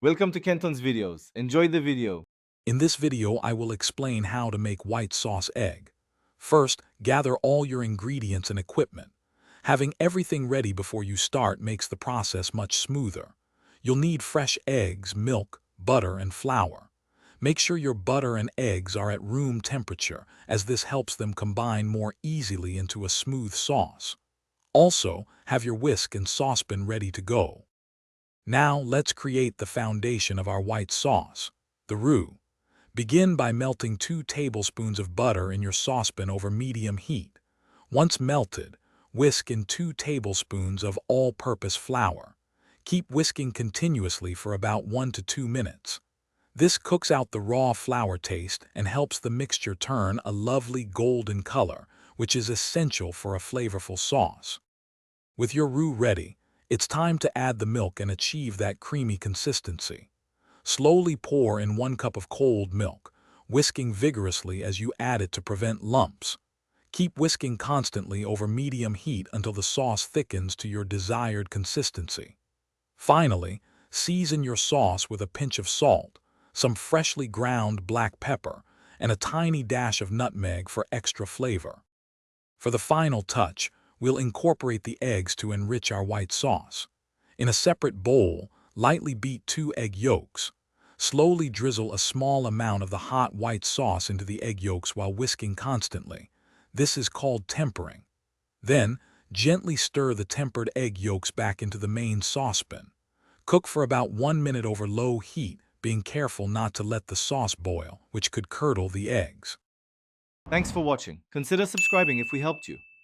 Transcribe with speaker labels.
Speaker 1: Welcome to Kenton's videos. Enjoy the video.
Speaker 2: In this video, I will explain how to make white sauce egg. First, gather all your ingredients and equipment. Having everything ready before you start makes the process much smoother. You'll need fresh eggs, milk, butter, and flour. Make sure your butter and eggs are at room temperature, as this helps them combine more easily into a smooth sauce. Also, have your whisk and saucepan ready to go. Now, let's create the foundation of our white sauce, the roux. Begin by melting 2 tablespoons of butter in your saucepan over medium heat. Once melted, whisk in 2 tablespoons of all-purpose flour. Keep whisking continuously for about 1 to 2 minutes. This cooks out the raw flour taste and helps the mixture turn a lovely golden color, which is essential for a flavorful sauce. With your roux ready, it's time to add the milk and achieve that creamy consistency. Slowly pour in 1 cup of cold milk, whisking vigorously as you add it to prevent lumps. Keep whisking constantly over medium heat until the sauce thickens to your desired consistency. Finally, season your sauce with a pinch of salt, some freshly ground black pepper, and a tiny dash of nutmeg for extra flavor. For the final touch, we'll incorporate the eggs to enrich our white sauce. In a separate bowl, lightly beat 2 egg yolks. Slowly drizzle a small amount of the hot white sauce into the egg yolks while whisking constantly. This is called tempering. Then, gently stir the tempered egg yolks back into the main saucepan. Cook for about 1 minute over low heat, being careful not to let the sauce boil, which could curdle the eggs.
Speaker 1: Thanks for watching. Consider subscribing if we helped you.